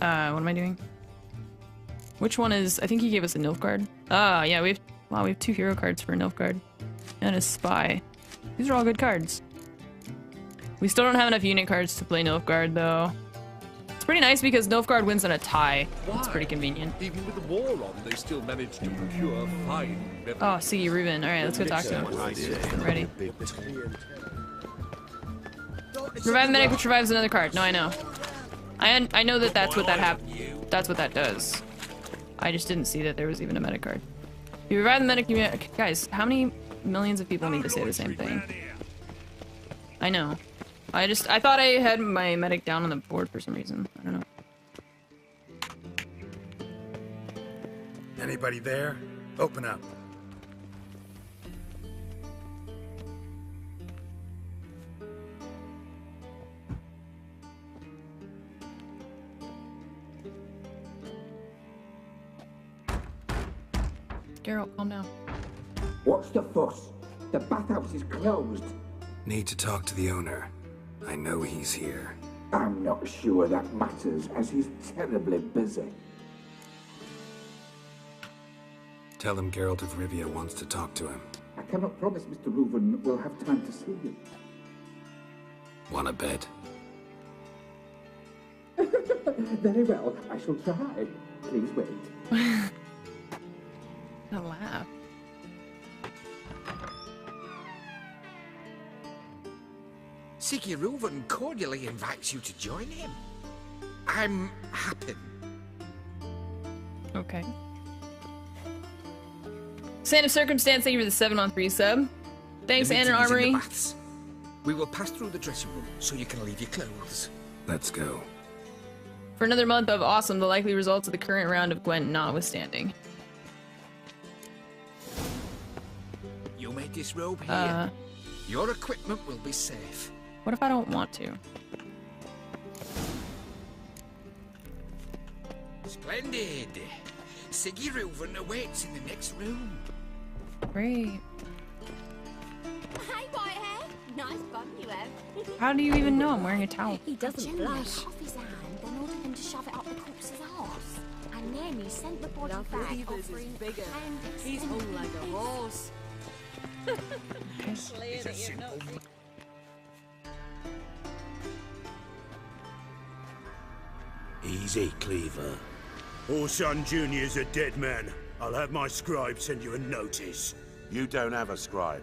What am I doing? Which one is... I think he gave us a Nilfgaard. Ah, yeah, we have... Wow, we have 2 hero cards for a Nilfgaard. And a Spy. These are all good cards. We still don't have enough unit cards to play Nilfgaard, though. It's pretty nice because Nilfgaard wins in a tie. That's pretty convenient. Even with the war on, they still managed to procure fine. Oh, Sigi Reuben. Alright, let's go talk to him. I'm ready. Revive Medic, which revives another card. No, I know. I know that that's what that's what that does. I just didn't see that there was even a medic card. You revive the medic, guys, how many millions of people need to say the same thing? I know. I thought I had my medic down on the board for some reason. I don't know. Anybody there? Open up. Geralt, calm down. What's the fuss? The bathhouse is closed. Need to talk to the owner. I know he's here. I'm not sure that matters, as he's terribly busy. Tell him Geralt of Rivia wants to talk to him. I cannot promise Mr. Reuven will have time to see you. Wanna bet? Very well, I shall try. Please wait. A laugh. Sigi Reuven cordially invites you to join him. I'm happy. Okay. Sand of Circumstance, thank you for the 7-on-3 sub. Thanks, The Ann and meeting is in the Armory. baths. We will pass through the dressing room so you can leave your clothes. Let's go. For another month of awesome, the likely results of the current round of Gwent notwithstanding. You may disrobe here. Your equipment will be safe. What if I don't want to? Splendid. Sigi Reuven awaits in the next room. Great. Hey, Whitehair. Nice bum you have. How do you even know I'm wearing a towel? He doesn't blush. Off his hand, then ordered him to shove it up the corpse's arse. And then he sent the body back, offering bigger. and He's hung like a horse. Easy, Cleaver. Whoreson Junior's a dead man. I'll have my scribe send you a notice. You don't have a scribe.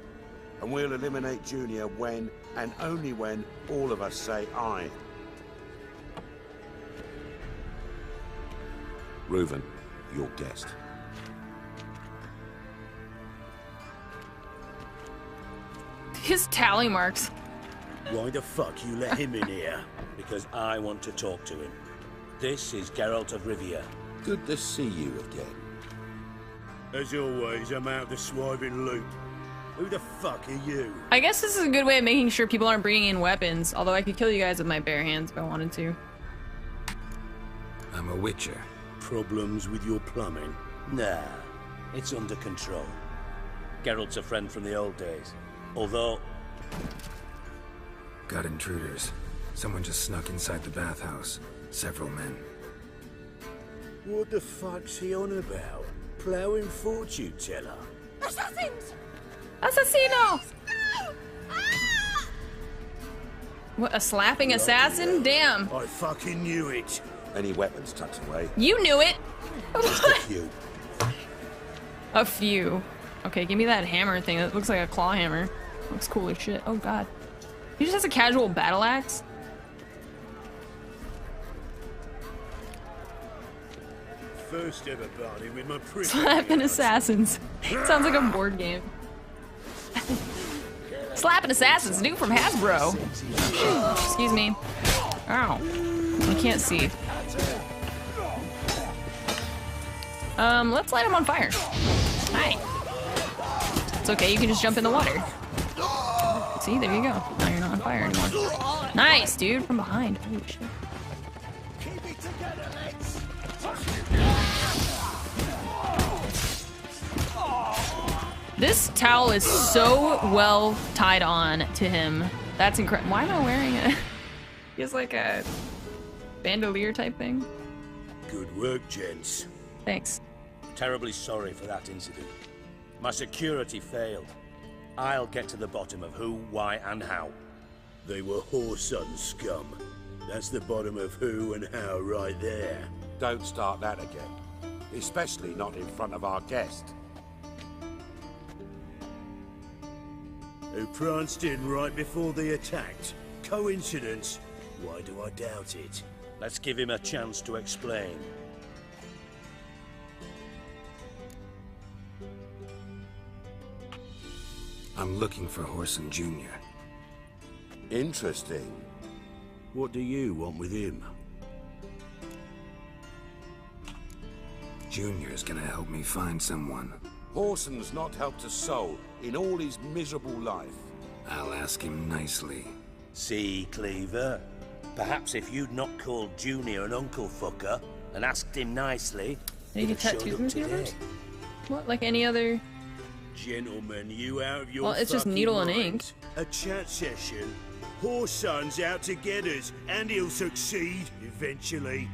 And we'll eliminate Junior when, and only when, all of us say aye. Reuven, your guest. His tally marks. Why the fuck you let him in here? Because I want to talk to him. This is Geralt of Rivia. Good to see you again. As always, I'm out the swiving loop. Who the fuck are you? I guess this is a good way of making sure people aren't bringing in weapons, although I could kill you guys with my bare hands if I wanted to. I'm a witcher. Problems with your plumbing? Nah, it's under control. Geralt's a friend from the old days. Although... Got intruders. Someone just snuck inside the bathhouse. Several men. What the fuck's he on about? Plowing fortune teller? Assassins! Assassino! What, a slapping assassin? Damn. I fucking knew it. Any weapons tucked away? You knew it. Just a few. A few. Okay, give me that hammer thing. That looks like a claw hammer. Looks cool as shit. Oh god. He just has a casual battle axe? First ever party with my pretty. Slapping assassins. Sounds like a board game. Slapping assassins, new from Hasbro. Excuse me. Ow. I can't see. Let's light him on fire. Hi. It's okay, you can just jump in the water. See, there you go. Now you're not on fire anymore. Nice, dude, from behind. Holy shit. This towel is so well tied on to him. That's incredible. Why am I wearing it? He has like a bandolier type thing. Good work, gents. Thanks. Terribly sorry for that incident. My security failed. I'll get to the bottom of who, why, and how. They were Whoreson scum. That's the bottom of who and how right there. Don't start that again. Especially not in front of our guest. Who pranced in right before they attacked. Coincidence? Why do I doubt it? Let's give him a chance to explain. I'm looking for Whoreson Junior. Interesting. What do you want with him? Junior's gonna help me find someone. Whoreson's not helped a soul in all his miserable life. I'll ask him nicely. See, Cleaver? Perhaps if you'd not called Junior an uncle fucker and asked him nicely, Did you he'd get have showed tattoos up in his today. universe? What, like any other? Gentlemen, you out of your Well, it's just fucking needle and minds? A chat session? Whoreson's out to get us, and he'll succeed eventually.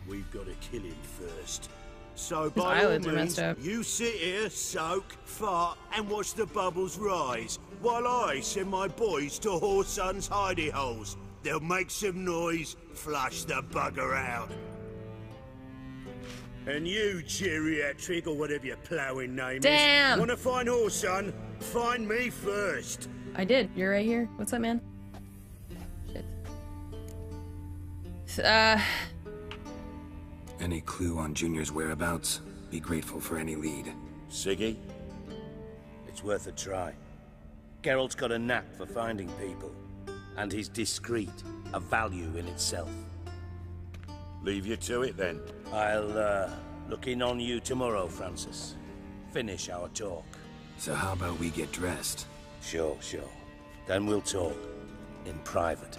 We've got to kill him first. So by all eyelids are means, messed up. you sit here, soak, fart, and watch the bubbles rise, while I send my boys to Whoreson's hidey holes. They'll make some noise, flush the bugger out. And you, geriatric, or whatever your ploughing name Damn. is, wanna find Whoreson? Find me first. I did. You're right here. What's up, man? Shit. Any clue on Junior's whereabouts? Be grateful for any lead. Siggy? It's worth a try. Geralt's got a knack for finding people. And he's discreet, a value in itself. Leave you to it then. I'll, look in on you tomorrow, Francis. Finish our talk. So how about we get dressed? Sure. Then we'll talk. In private.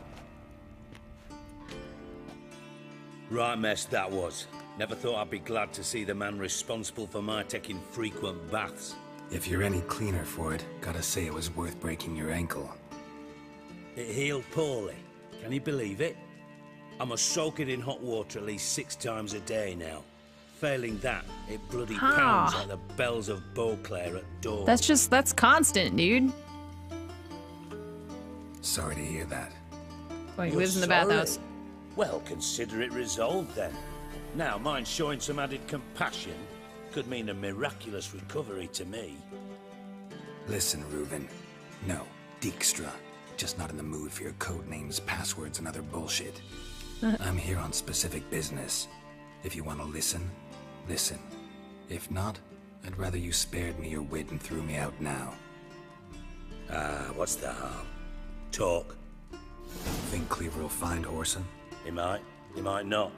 Right mess that was. Never thought I'd be glad to see the man responsible for my taking frequent baths. If you're any cleaner for it, gotta say it was worth breaking your ankle. It healed poorly. Can you believe it? I must soak it in hot water at least 6 times a day now. Failing that, it bloody pounds like the bells of Beauclair at dawn. That's constant, dude. Sorry to hear that. Well, he You're lives in the sorry? bathhouse. Well, consider it resolved then. Now, mine showing some added compassion could mean a miraculous recovery to me. Listen, Reuven. No, Dijkstra. Just not in the mood for your code names, passwords, and other bullshit. I'm here on specific business. If you want to listen, listen. If not, I'd rather you spared me your wit and threw me out now. What's the harm? Talk. Think Cleaver will find Whoreson? He might not.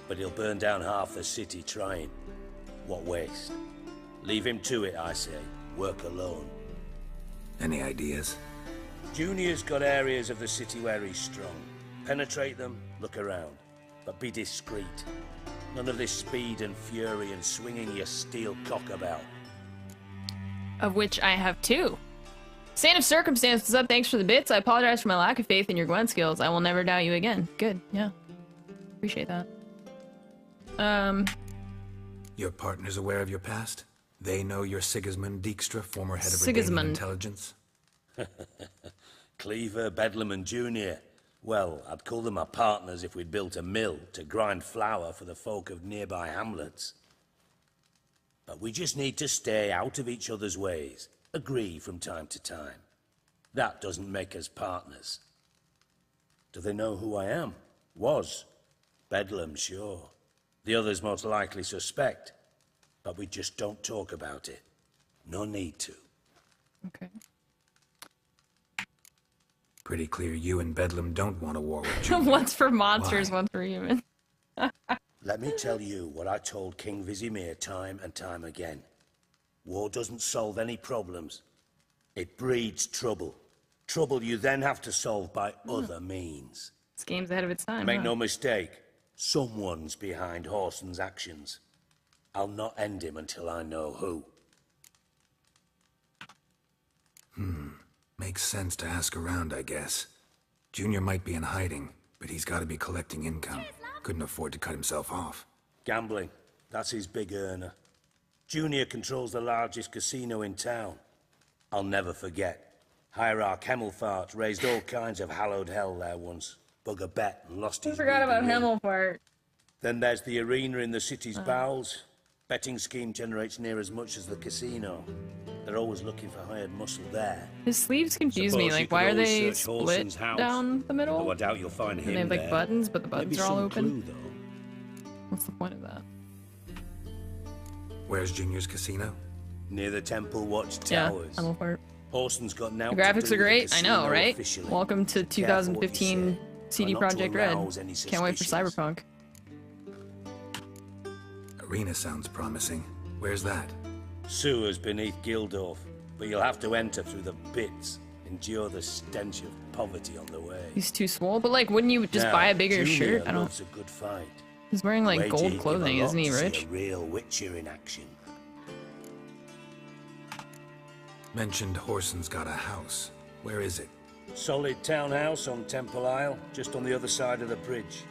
But he'll burn down half the city trying. What waste. Leave him to it, I say. Work alone. Any ideas? Junior's got areas of the city where he's strong. Penetrate them, look around. But be discreet. None of this speed and fury and swinging your steel cock about. Of which I have 2. Saint of Circumstance, what's up? Thanks for the bits. I apologize for my lack of faith in your Gwent skills. I will never doubt you again. Good, yeah. Appreciate that. Your partner's aware of your past? They know you're Sigismund Dijkstra, former head of Sigismund. Redanian intelligence? Cleaver, Bedlam and Junior. Well, I'd call them our partners if we'd built a mill to grind flour for the folk of nearby hamlets. But we just need to stay out of each other's ways. Agree from time to time. That doesn't make us partners. Do they know who I am? Was. Bedlam, sure. The others most likely suspect. But we just don't talk about it. No need to. Okay. Pretty clear you and Bedlam don't want a war with Junior. One's for monsters, Why? one's for humans. Let me tell you what I told King Vizimir time and time again. War doesn't solve any problems. It breeds trouble. Trouble you then have to solve by other means. This game's ahead of its time. Make huh? no mistake, someone's behind Whoreson's actions. I'll not end him until I know who. Makes sense to ask around, I guess. Junior might be in hiding, but he's got to be collecting income. Couldn't afford to cut himself off. Gambling. That's his big earner. Junior controls the largest casino in town. I'll never forget. Hierarch Hemmelfart raised all kinds of hallowed hell there once. Bug a bet and lost his I forgot about ruby ring. Hemmelfart. Then there's the arena in the city's bowels. Betting scheme generates near as much as the casino. They're always looking for hired muscle there. His sleeves confuse me. Like, why are they split down the middle? Though I doubt you'll find him And they have like there. buttons, but the buttons Maybe are all some open. clue, though. What's the point of that? Where's Junior's casino? Near the Temple Watch Yeah, Towers. Hemmelfart. Horson's got now. The graphics are great. I know, right? Welcome to 2015 CD Projekt Red. Can't wait for Cyberpunk. Arena sounds promising. Where's that? Sewers beneath Gildorf, but you'll have to enter through the bits. Endure the stench of poverty on the way. He's too swole, but like, wouldn't you just buy a bigger Junior shirt? I don't. loves a good fight. He's wearing like Wager gold he'd give clothing, a lot isn't he to see rich? A real Witcher in action. Mentioned Whoreson's got a house. Where is it? Solid townhouse on Temple Isle, just on the other side of the bridge.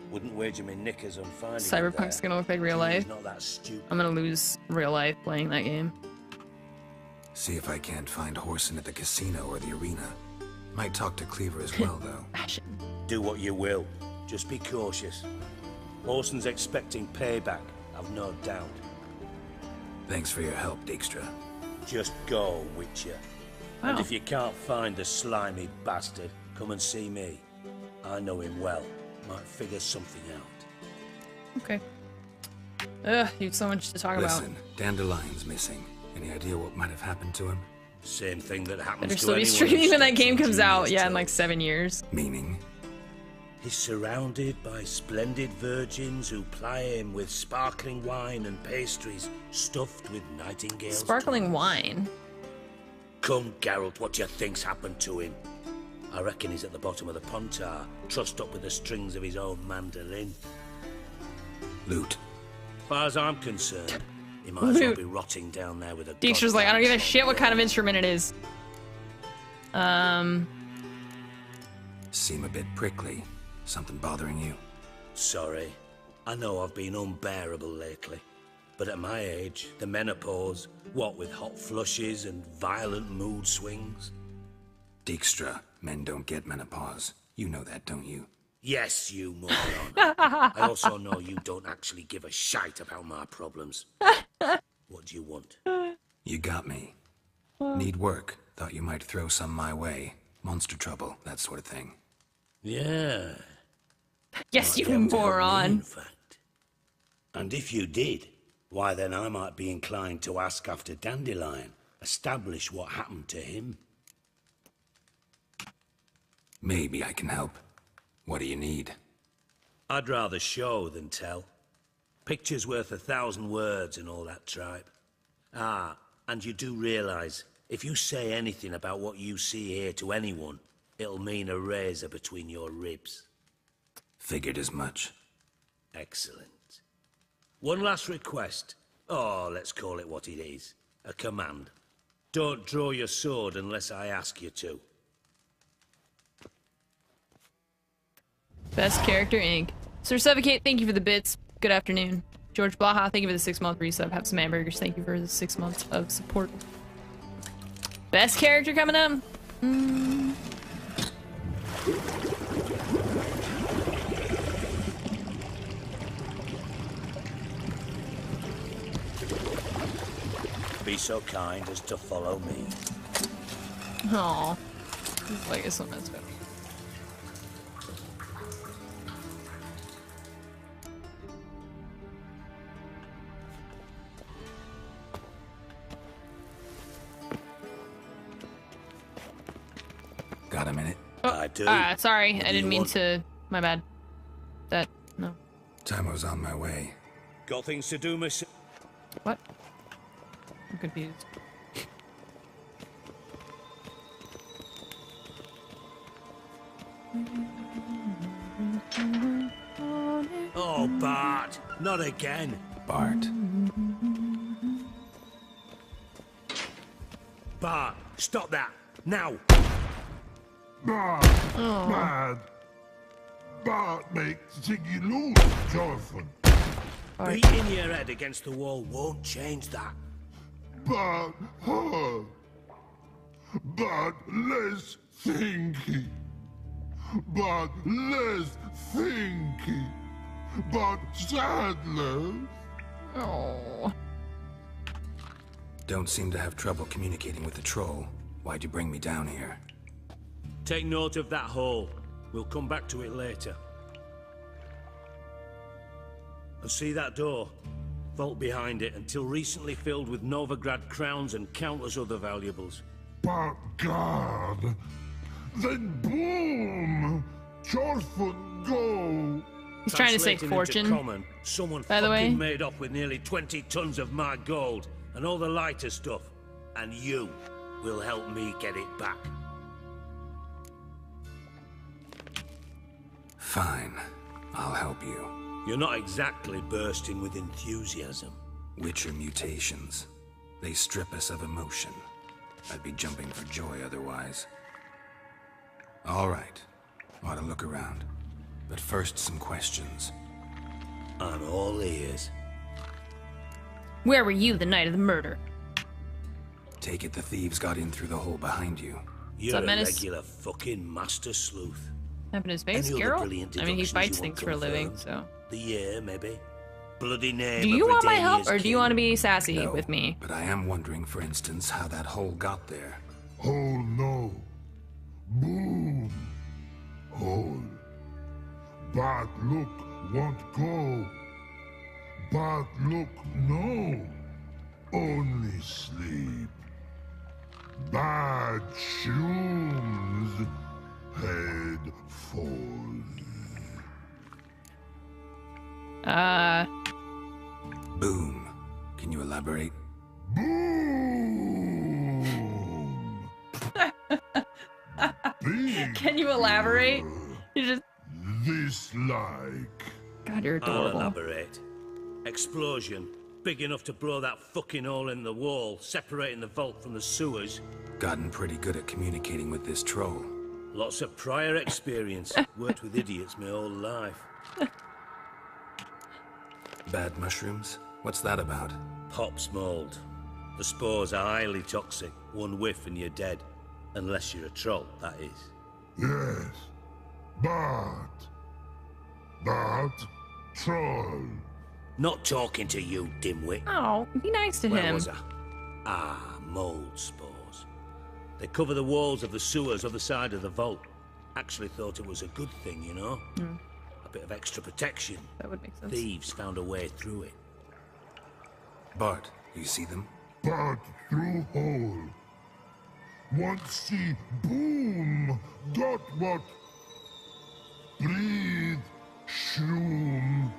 Wouldn't wager me knickers on finding it Cyberpunk's there. gonna look like real life. He's not that stupid. I'm gonna lose real life playing that game. See if I can't find Whoreson at the casino or the arena. Might talk to Cleaver as well, though. Passion. Do what you will. Just be cautious. Whoreson's expecting payback, I've no doubt. Thanks for your help, Dijkstra. Just go, Witcher. Wow. And if you can't find the slimy bastard, come and see me. I know him well. Might figure something out. Okay. Ugh, you have so much to talk Listen, Dandelion's missing. Any idea what might have happened to him? Same thing that about. happens Better to still be anyone streaming who when that steps game on comes out. Junior's Yeah, in toe. like 7 years. Meaning? He's surrounded by splendid virgins who ply him with sparkling wine and pastries stuffed with nightingales. Sparkling wine. Come, Geralt, what do you think's happened to him? I reckon he's at the bottom of the Pontar, trussed up with the strings of his own mandolin. Loot. As far as I'm concerned, he might as well be rotting down there with a Dijkstra's like, I don't give a shit what kind of instrument it is. Seem a bit prickly. Something bothering you? Sorry. I know I've been unbearable lately. But at my age, the menopause, what with hot flushes and violent mood swings? Dijkstra, men don't get menopause. You know that, don't you? Yes, you moron. I also know you don't actually give a shite about my problems. What do you want? You got me. Need work. Thought you might throw some my way. Monster trouble, that sort of thing. Yeah. Yes, you Might be able to help me, moron. in fact. And if you did, why then I might be inclined to ask after Dandelion, establish what happened to him. Maybe I can help. What do you need? I'd rather show than tell. Picture's worth 1,000 words and all that tripe. Ah, and you do realize, if you say anything about what you see here to anyone, it'll mean a razor between your ribs. Figured as much. Excellent. One last request. Oh, let's call it what it is. A command. Don't draw your sword unless I ask you to. Best Character Inc. Sir Suffocate, thank you for the bits. Good afternoon. George Blaha, thank you for the 6-month resub. Have some hamburgers. Thank you for the 6 months of support. Best character coming up? Be so kind as to follow me. Aw. This is like it's so messed up. Got a minute? I do. Sorry, What I do didn't you mean want? to. My bad. No. Time was on my way. Got things to do, miss. What? I'm confused. Oh, Bart, not again. Bart. Bart, stop that, now. Bart, bad. Bart makes Ziggy lose, Jonathan. Bart. beating your head against the wall won't change that. But less thinky. But less thinky. But sadness. Oh. Don't seem to have trouble communicating with the troll. Why'd you bring me down here? Take note of that hole. We'll come back to it later. And see that door? Vault behind it, until recently filled with Novigrad crowns and countless other valuables. But God, then boom! Chorford go! He's trying to say Translating fortune. into common, someone by the way. fucking made off with nearly 20 tons of my gold and all the lighter stuff. And you will help me get it back. Fine. I'll help you. You're not exactly bursting with enthusiasm. Witcher mutations. They strip us of emotion. I'd be jumping for joy otherwise. All right. Ought to look around. But first, some questions. I'm all ears. Where were you the night of the murder? Take it the thieves got in through the hole behind you. You're up, a Menace? regular fucking master sleuth. Happened to his face, Any other Geralt? brilliant I mean, he deductions fights you want things for a living, confirmed? so. The year, maybe? Bloody name Do you of want my help, Redania's or do you king? want to be sassy No, with me? but I am wondering, for instance, how that hole got there. Hole no. Boom. Hole. But look, won't go. But look, no. Only sleep. Bad shoes. Head falls. Boom. Can you elaborate? Boom. Big Can you elaborate? You just. this like. God, you're I'll adorable. elaborate. Explosion. Big enough to blow that fucking hole in the wall, separating the vault from the sewers. Gotten pretty good at communicating with this troll. Lots of prior experience. Worked with idiots my whole life. Bad mushrooms? What's that about? Pops mold. The spores are highly toxic. One whiff and you're dead. Unless you're a troll, that is. Yes. But troll. Not talking to you, dimwit. Oh, be nice to Where him. was I? Ah, mold spores. They cover the walls of the sewers other side of the vault. Actually thought it was a good thing, you know? A bit of extra protection. That would make sense. Thieves found a way through it. Bart, you see them? But through hole. Want see boom. Got what? Breathe. Shroom.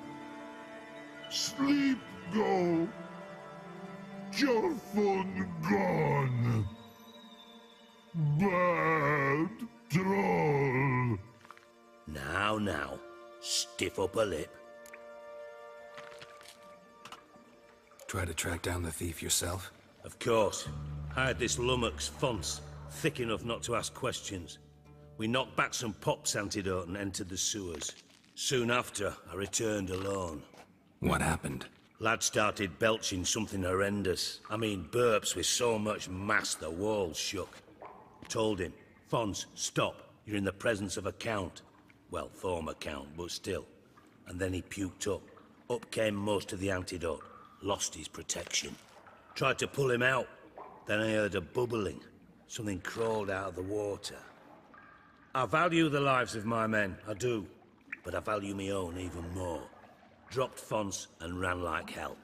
Sleep go. Your phone gone. Bad troll. Now, stiff up a lip. Try to track down the thief yourself? Of course. I had this lummox, Fons, thick enough not to ask questions. We knocked back some pops antidote and entered the sewers. Soon after, I returned alone. What happened? Lad started belching something horrendous. I mean, burps with so much mass the walls shook. Told him, Fons, stop. You're in the presence of a count. Well, former count, but still. And then he puked up. Up came most of the antidote. Lost his protection. Tried to pull him out. Then I heard a bubbling. Something crawled out of the water. I value the lives of my men, I do. But I value my own even more. Dropped Fons and ran like hell.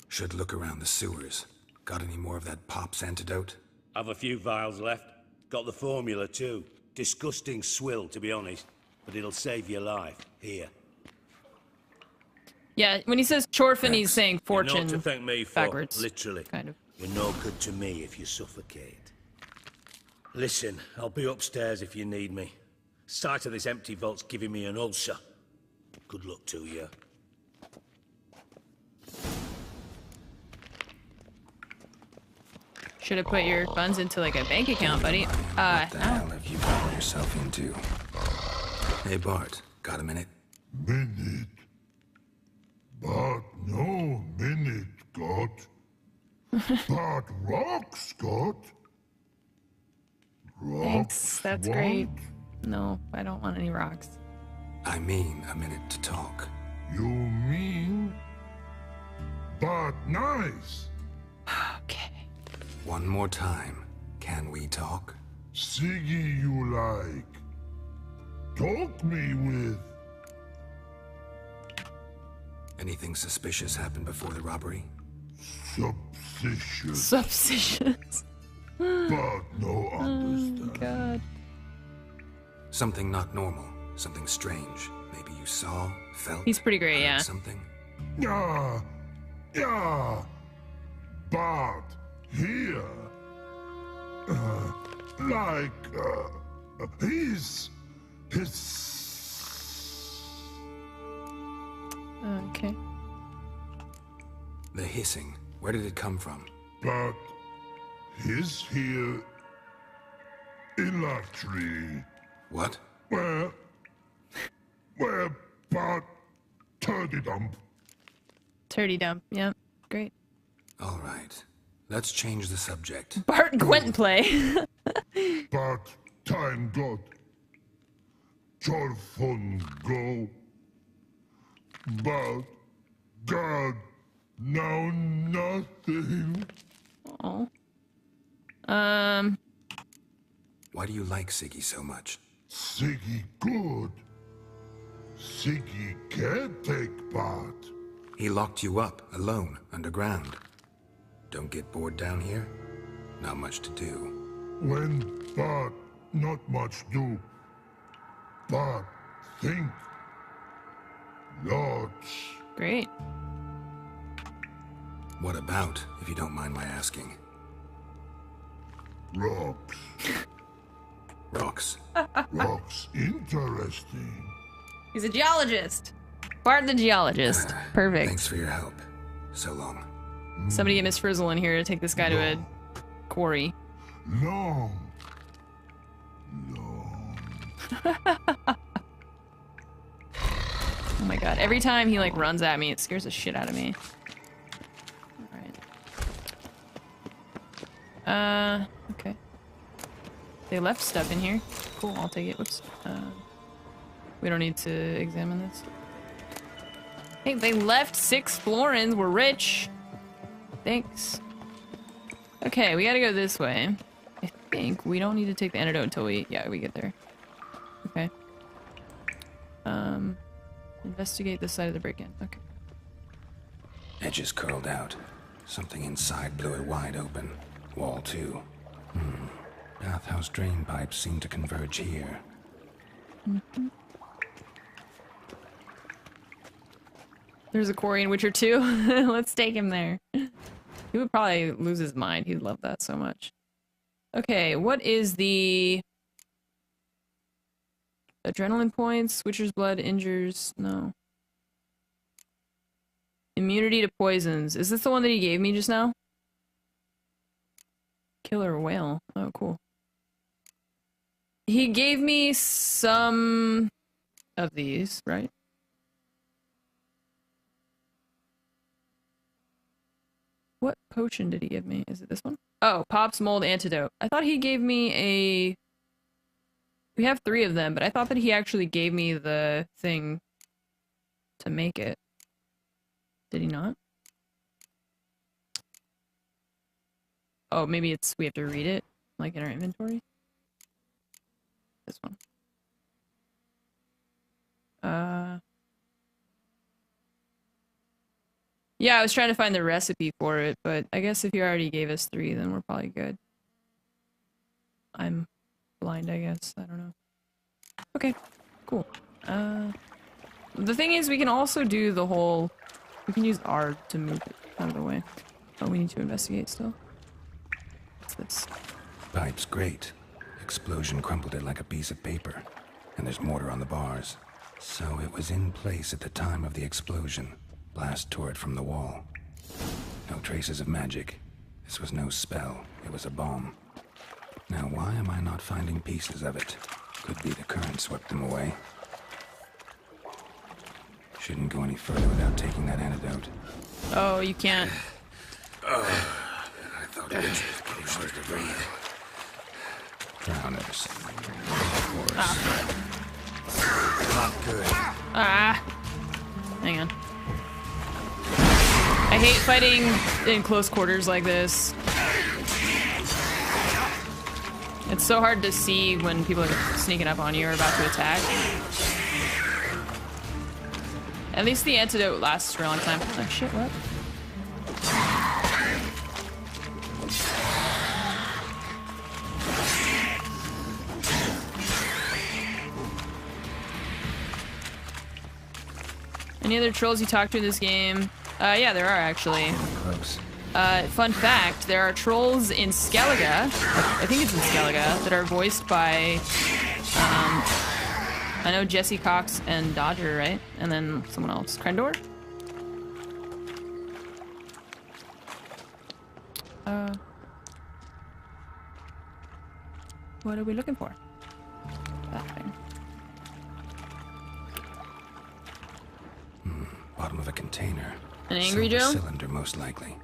Should look around the sewers. Got any more of that pop's antidote? Have a few vials left. Got the formula too. Disgusting swill, to be honest. But it'll save your life. Here. Yeah, when he says Chorfin, he's saying You're fortune not to thank me for, backwards. literally. Kind of. You're no good to me if you suffocate. Listen, I'll be upstairs if you need me. Sight of this empty vault's giving me an ulcer. Good luck to you. Should have put your funds into like a bank account, buddy. What the hell have you gotten yourself into? Hey Bart, got a minute? minute. But no minute got. But rocks got. Thanks, that's what? great. No, I don't want any rocks. I mean a minute to talk. You mean? But nice. Okay. One more time. Can we talk? Siggy you like. Talk me with. Anything suspicious happened before the robbery? Subsistence. Subsistence. But no understand. Oh, God. Something not normal. Something strange. Maybe you saw, felt. He's pretty great, yeah. Something. Yeah. But here, he's Okay. The hissing. Where did it come from? But he's here in that tree. What? Where Bart turdy dump. Turdy dump. Yep. Great. All right. Let's change the subject. Bart Gwent play. But time got. Your fun go. But God, now nothing. Oh. Why do you like Siggy so much? Siggy good. Siggy can't take Bart. He locked you up, alone, underground. Don't get bored down here? Not much to do. When Bart not much do. Bart think. Lots. Great. What about, if you don't mind my asking? Rocks. Rocks. Rocks interesting. He's a geologist. Bart the geologist. Perfect. Thanks for your help. So long. Somebody get Miss Frizzle in here to take this guy to a quarry. Long. Oh my god. Every time he like runs at me, it scares the shit out of me. Alright. Okay. They left stuff in here. Cool, I'll take it. Whoops. We don't need to examine this. Hey, they left 6 florins. We're rich. Thanks. Okay, we gotta go this way. I think we don't need to take the antidote until we get there. Okay. Investigate this side of the break-in. Okay. Edges curled out. Something inside blew it wide open. Wall too. Bathhouse drain pipes seem to converge here. There's a quarry in Witcher 2. Let's take him there. He would probably lose his mind. He'd love that so much. Okay, what is the... Adrenaline points, Witcher's blood injures... No. Immunity to poisons. Is this the one that he gave me just now? Killer whale. Oh, cool. He gave me some of these, right? What potion did he give me? Is it this one? Oh, Pop's mold antidote. I thought he gave me a... We have 3 of them, but I thought that he actually gave me the thing to make it. Did he not? Oh, maybe it's... we have to read it, like in our inventory? This one. Yeah, I was trying to find the recipe for it, but I guess if you already gave us 3, then we're probably good. I'm blind, I guess. I don't know. Okay, cool. The thing is, we can also do the whole... We can use R to move it out of the way. Oh, we need to investigate still. What's this? Pipe's great. Explosion crumpled it like a piece of paper. And there's mortar on the bars. So it was in place at the time of the explosion. Blast tore it from the wall. No traces of magic. This was no spell. It was a bomb. Now why am I not finding pieces of it? Could be the current swept them away. Shouldn't go any further without taking that antidote. Oh, you can't. I thought it was getting hard to breathe. Drowners. Of course. Not good. Ah. Hang on. I hate fighting in close quarters like this. It's so hard to see when people are sneaking up on you or about to attack. At least the antidote lasts for a long time. Oh shit, what? Any other trolls you talk to in this game? Yeah, there are actually. Close. Fun fact, there are trolls in Skellige, I think it's in Skellige, that are voiced by, I know Jesse Cox and Dodger, right? And then someone else. Krendor? What are we looking for? That thing. Bottom of a container. An Angry Silver Joe? Cylinder, most likely.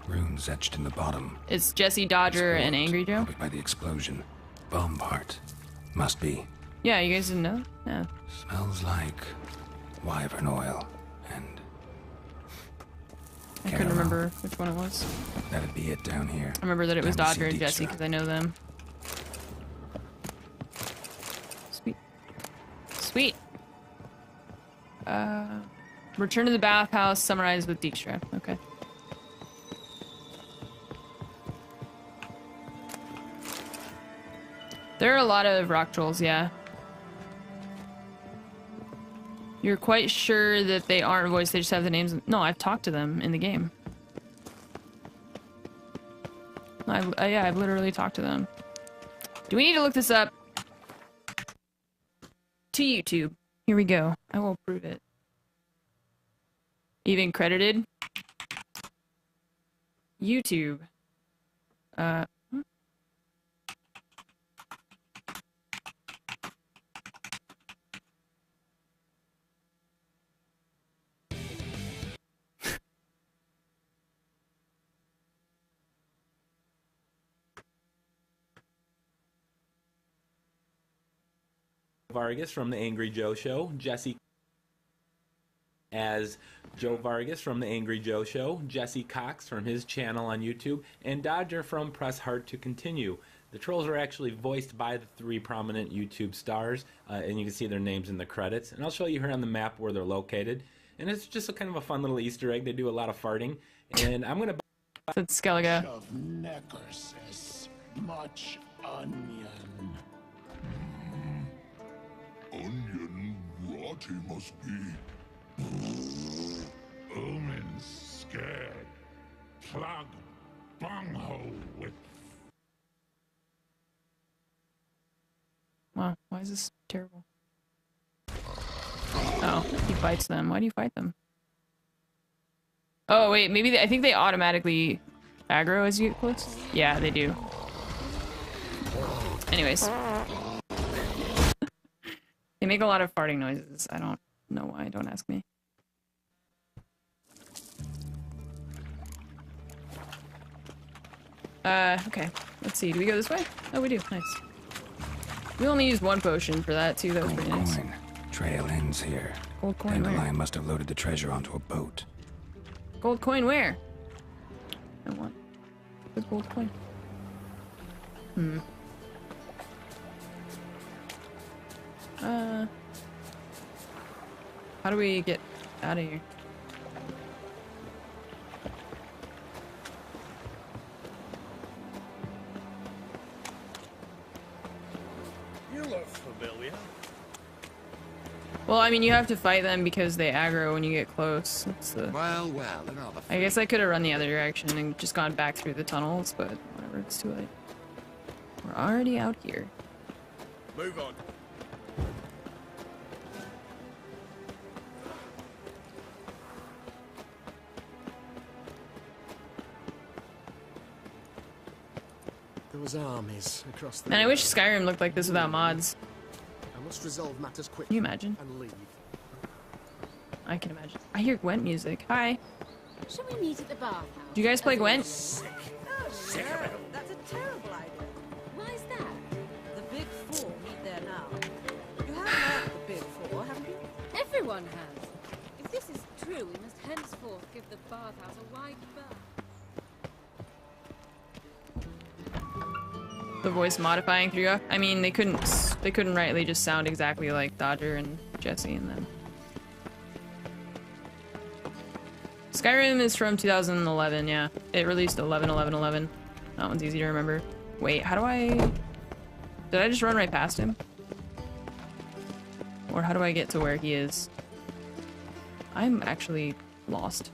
Runes etched in the bottom. It's Jesse, Dodger, and Angry Joe? Probably by the explosion. Bomb part. Must be. Yeah, you guys didn't know? Yeah. Smells like wyvern oil and I couldn't remember which one it was. That'd be it down here. I remember that it was Time to see Dodger and Jesse Dijkstra. because I know them. Sweet. Sweet. Return to the bathhouse, summarize with Dijkstra. Okay. There are a lot of rock trolls, yeah. You're quite sure that they aren't voiced, they just have the names? No, I've talked to them in the game. Yeah, I've literally talked to them. Do we need to look this up? To YouTube. Here we go. I will prove it. Even credited. YouTube. Vargas from the Angry Joe Show, Jesse as Joe Vargas from the Angry Joe Show, Jesse Cox from his channel on YouTube, and Dodger from Press Hard to Continue. The trolls are actually voiced by the 3 prominent YouTube stars, and you can see their names in the credits. And I'll show you here on the map where they're located. And it's just a kind of a fun little Easter egg. They do a lot of farting, and I'm gonna. That's Skellige. Of necrosis, much onion. Onion rotty must be. Omen's scared. Plug bunghole with. Wow, why is this terrible? Oh, he fights them. Why do you fight them? Oh, wait, maybe I think they automatically aggro as you get close? Yeah, they do. Anyways. They make a lot of farting noises. I don't know why. Don't ask me. Okay. Let's see. Do we go this way? Oh, we do. Nice. We only used 1 potion for that, too. That was pretty nice. Coin. Trail ends here. Gold coin Dandelion where? must have loaded the treasure onto a boat. Gold coin where? I want the gold coin. How do we get out of here? You look familiar. Well, I mean, you have to fight them because they aggro when you get close. That's the... Well, another. I guess I could have run the other direction and just gone back through the tunnels, but whatever, it's too late. We're already out here. Move on. There was armies across the. Man, I wish Skyrim looked like this without mods. I must resolve matters quickly. Can you imagine? And leave. I can imagine. I hear Gwent music. Hi. Shall we meet at the bathhouse? Do you guys play Gwent? That's a terrible idea. Why is that? The Big Four meet there now. You haven't heard of the Big Four, haven't you? Everyone has. If this is true, we must henceforth give the bathhouse a wide berth. The voice modifying through. I mean, they couldn't rightly just sound exactly like Dodger and Jesse and them. Skyrim is from 2011, yeah. It released 11/11/11. That one's easy to remember. Wait, how do I... Did I just run right past him? Or how do I get to where he is? I'm actually lost.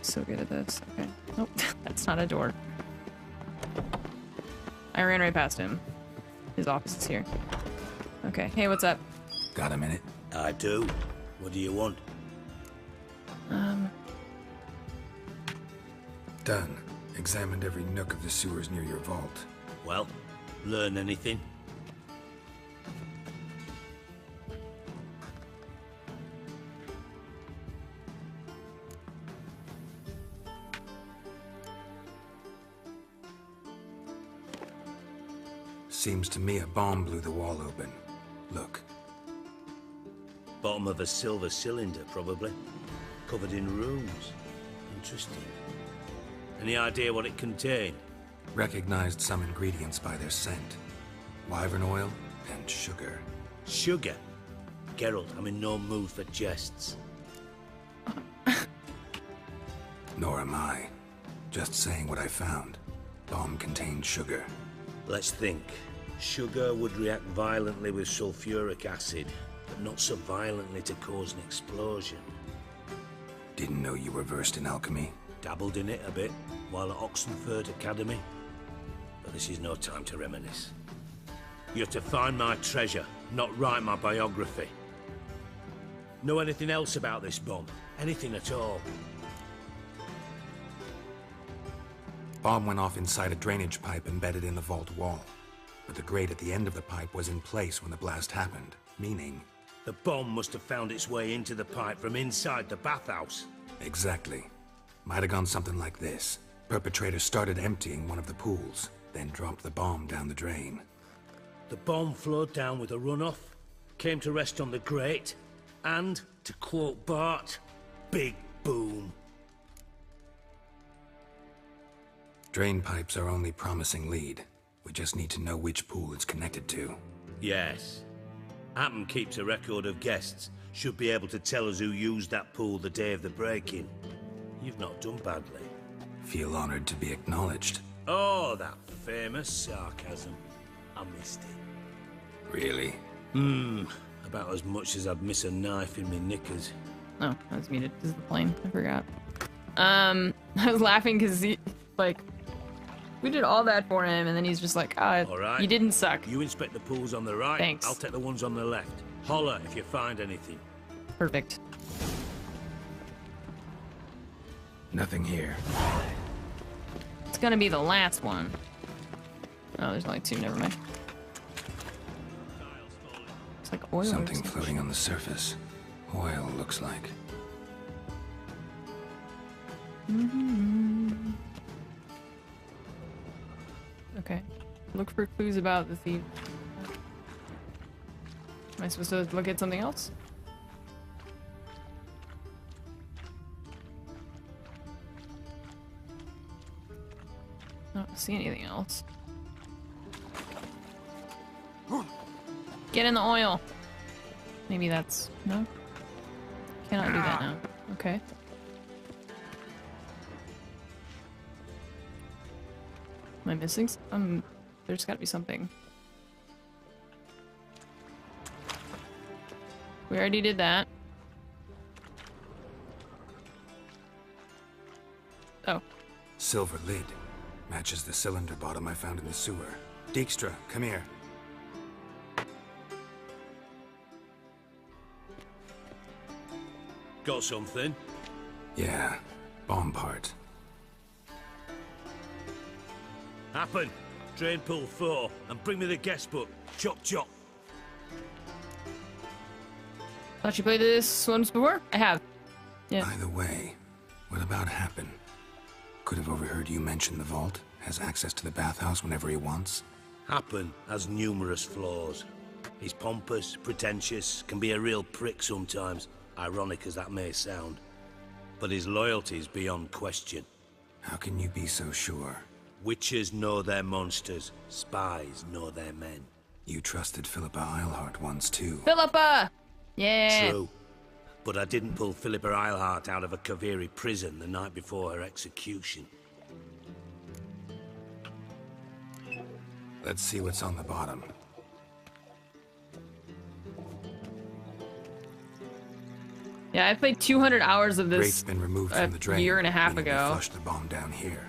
So good at this. Okay. Nope, that's not a door. I ran right past him. His office is here. Okay, hey, what's up? Got a minute? I do. What do you want? Done. Examined every nook of the sewers near your vault. Well, learn anything? Seems to me a bomb blew the wall open. Look. Bottom of a silver cylinder, probably. Covered in runes. Interesting. Any idea what it contained? Recognized some ingredients by their scent. Wyvern oil and sugar. Sugar? Geralt, I'm in no mood for jests. Nor am I. Just saying what I found. Bomb contained sugar. Let's think. Sugar would react violently with sulfuric acid, but not so violently to cause an explosion. Didn't know you were versed in alchemy. Dabbled in it a bit while at Oxenford Academy. But this is no time to reminisce. You're to find my treasure, not write my biography. Know anything else about this bomb? Anything at all? Bomb went off inside a drainage pipe embedded in the vault wall. But the grate at the end of the pipe was in place when the blast happened, meaning... The bomb must have found its way into the pipe from inside the bathhouse. Exactly. Might have gone something like this. Perpetrator started emptying one of the pools, then dropped the bomb down the drain. The bomb flowed down with a runoff, came to rest on the grate, and, to quote Bart, big boom. Drain pipes are only promising lead. We just need to know which pool it's connected to. Yes. Appen keeps a record of guests. Should be able to tell us who used that pool the day of the break-in. You've not done badly. Feel honored to be acknowledged. Oh, that famous sarcasm. I missed it. Really? About as much as I'd miss a knife in my knickers. Oh, I was muted. This is the plane. I forgot. I was laughing because he, like, we did all that for him, and then he's just like, all right. You didn't suck. You inspect the pools on the right. Thanks. I'll take the ones on the left. Holler if you find anything. Perfect. Nothing here. It's gonna be the last one. Oh, there's only two, never mind. It's like oil. Something floating on the surface. Oil, looks like. Okay. Look for clues about the thief. Am I supposed to look at something else? I don't see anything else. Get in the oil! Maybe that's... no? Cannot do that now. Okay. Am I missing some? There's gotta be something. We already did that. Oh. Silver lid. Matches the cylinder bottom I found in the sewer. Dijkstra, come here. Got something? Yeah. Bomb part. Happen. Drain pool 4 and bring me the guest book. Chop chop. Thought you played this once before? I have. Yeah. By the way, what about Happen? Could have overheard you mention the vault. Has access to the bathhouse whenever he wants. Happen has numerous flaws. He's pompous, pretentious, can be a real prick sometimes, ironic as that may sound. But his loyalty's beyond question. How can you be so sure? Witches know their monsters, spies know their men. You trusted Philippa Eilhart once too. Philippa! Yeah. True. But I didn't pull Philippa Eilhart out of a Kaviri prison the night before her execution. Let's see what's on the bottom. Yeah, I played 200 hours of this Grate's been removed from the drain, a year and a half meaning ago. we flushed the bomb down here.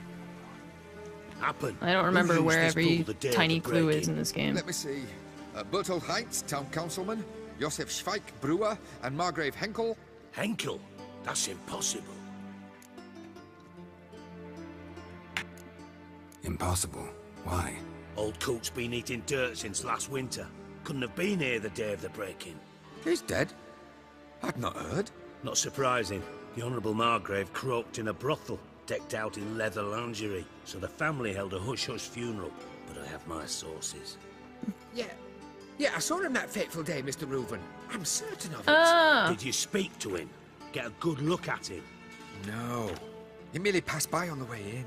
Happen. I don't remember where every tiny clue is in this game. Let me see. Bertolt Heinz, town councilman, Josef Schweik, brewer, and Margrave Henkel. Henkel? That's impossible. Impossible? Why? Old Coot's been eating dirt since last winter. Couldn't have been here the day of the break-in. He's dead? I'd not heard. Not surprising. The Honourable Margrave croaked in a brothel, decked out in leather lingerie, so the family held a hush-hush funeral. But I have my sources. Yeah, I saw him that fateful day, Mr. Reuven. I'm certain of it. Did you speak to him? Get a good look at him? No. He merely passed by on the way in.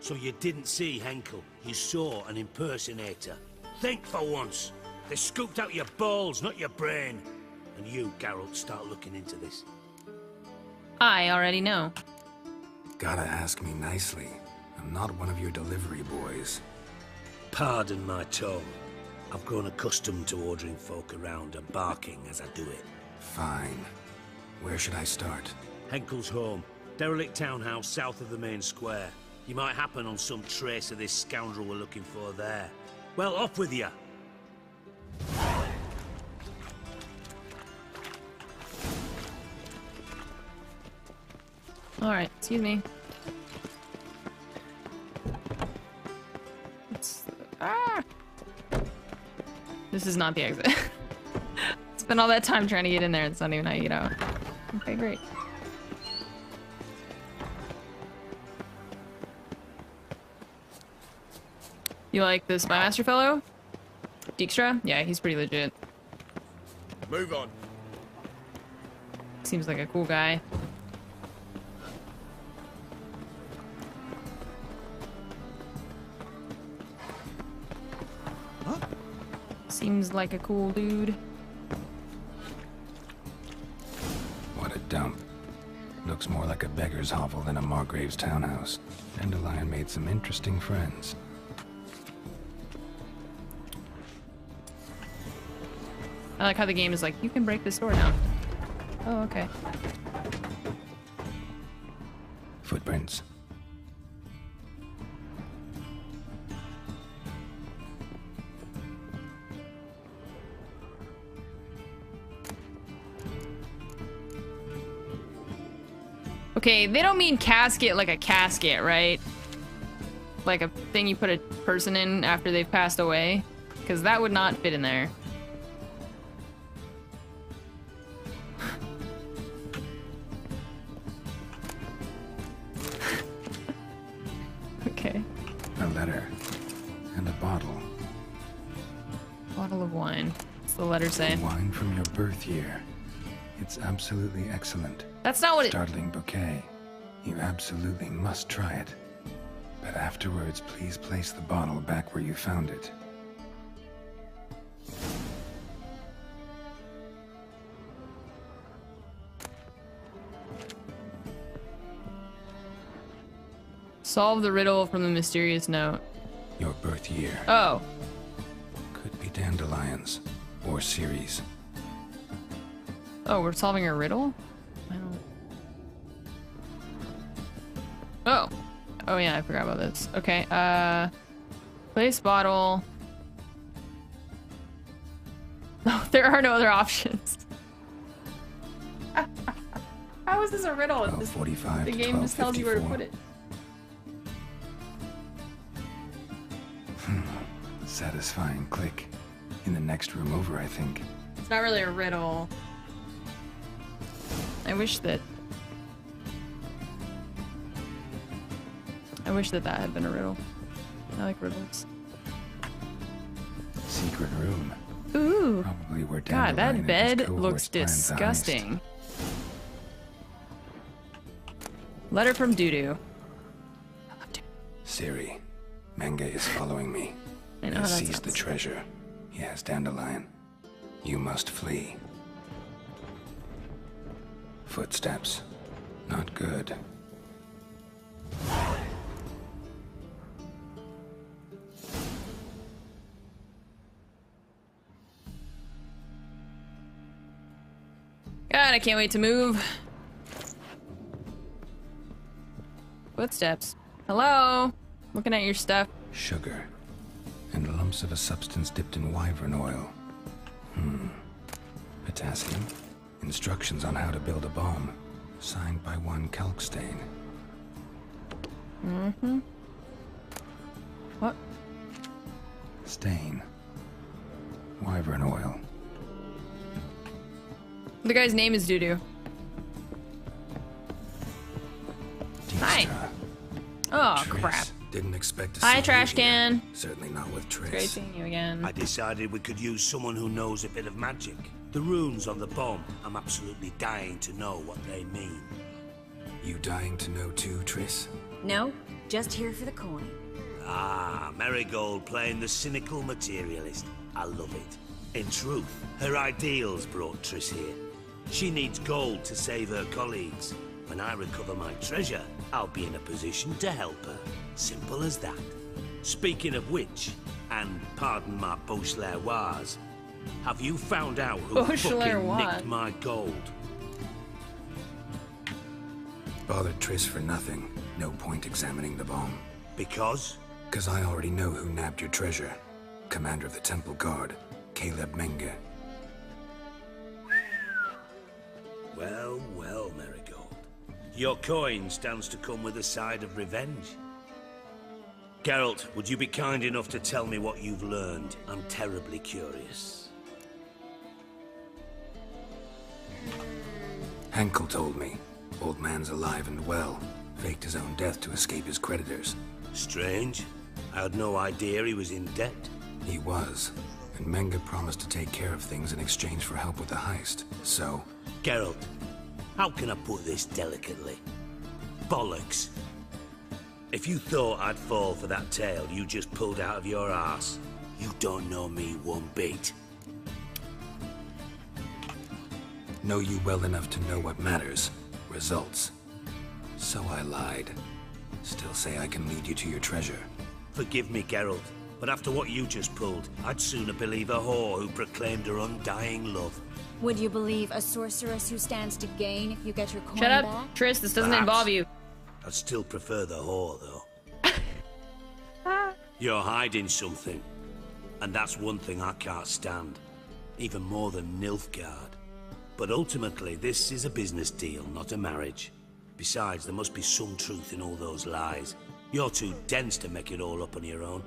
So you didn't see Henkel? You saw an impersonator? Think for once. They scooped out your balls, not your brain. And you, Geralt, start looking into this. I already know. Gotta ask me nicely. I'm not one of your delivery boys. Pardon my tone. I've grown accustomed to ordering folk around and barking as I do it. Fine. Where should I start? Henkel's home. Derelict townhouse south of the main square. You might happen on some trace of this scoundrel we're looking for there. Well, off with you! Alright, excuse me. This is not the exit. Spent all that time trying to get in there, it's not even how you get out. Okay, great. You like the Spymaster fellow? Dijkstra? Yeah, he's pretty legit. Move on. Seems like a cool guy. Seems like a cool dude. What a dump. Looks more like a beggar's hovel than a Margrave's townhouse. Dandelion made some interesting friends. I like how the game is like, you can break this door now. Oh, okay. Footprints. Okay, they don't mean casket like a casket, right? Like a thing you put a person in after they've passed away? Because that would not fit in there. Okay. A letter. And a bottle. Bottle of wine. What's the letter say? Wine from your birth year. It's absolutely excellent. That's not what it... Startling bouquet. You absolutely must try it. But afterwards, please place the bottle back where you found it. Solve the riddle from the mysterious note. Your birth year. Oh. Could be dandelions. Or Ciri's. Oh, we're solving a riddle? I don't... Oh. Oh yeah, I forgot about this. Okay, place bottle. No, there are no other options. How is this a riddle? This, 45 the game just tells you where to put it. Satisfying click. In the next room over, I think. It's not really a riddle. I wish that that had been a riddle. I like riddles. Secret room. Ooh. Probably where God, Dandelion that and his bed cohorts looks planned to heist. disgusting. Letter from Dudu. Ciri, Menge is following me. I know He how has that seized the sounds. treasure. He has Dandelion. You must flee. Footsteps. Not good. God, I can't wait to move. Footsteps. Hello? Looking at your stuff. Sugar. And lumps of a substance dipped in wyvern oil. Potassium. Instructions on how to build a bomb. Signed by one Kalkstain. Mm-hmm. What? Stain. Wyvern oil. The guy's name is Dudu. Hi. Oh, Triss. crap. Didn't expect to see Hi, you trash here. can. Certainly not with Triss. Great seeing you again. I decided we could use someone who knows a bit of magic. The runes on the bomb, I'm absolutely dying to know what they mean. You dying to know too, Triss? No, just here for the coin. Ah, Marigold playing the cynical materialist. I love it. In truth, her ideals brought Triss here. She needs gold to save her colleagues. When I recover my treasure, I'll be in a position to help her. Simple as that. Speaking of which, and pardon my Beauclervoise, have you found out who fucking nicked my gold? Bothered Triss for nothing. No point examining the bomb. Because? Because I already know who nabbed your treasure. Commander of the Temple Guard, Caleb Menge. Well, well, Marigold. Your coin stands to come with a side of revenge. Geralt, would you be kind enough to tell me what you've learned? I'm terribly curious. Henkel told me. Old man's alive and well. Faked his own death to escape his creditors. Strange. I had no idea he was in debt. He was. And Menge promised to take care of things in exchange for help with the heist. So... Geralt, how can I put this delicately? Bollocks. If you thought I'd fall for that tale you just pulled out of your arse, you don't know me one bit. Know you well enough to know what matters. Results. So I lied. Still say I can lead you to your treasure. Forgive me, Geralt, but after what you just pulled, I'd sooner believe a whore who proclaimed her undying love. Would you believe a sorceress who stands to gain if you get your coin Shut up, back? Triss. This doesn't Perhaps. involve you. I'd still prefer the whore, though. You're hiding something. And that's one thing I can't stand. Even more than Nilfgaard. But ultimately, this is a business deal, not a marriage. Besides, there must be some truth in all those lies. You're too dense to make it all up on your own.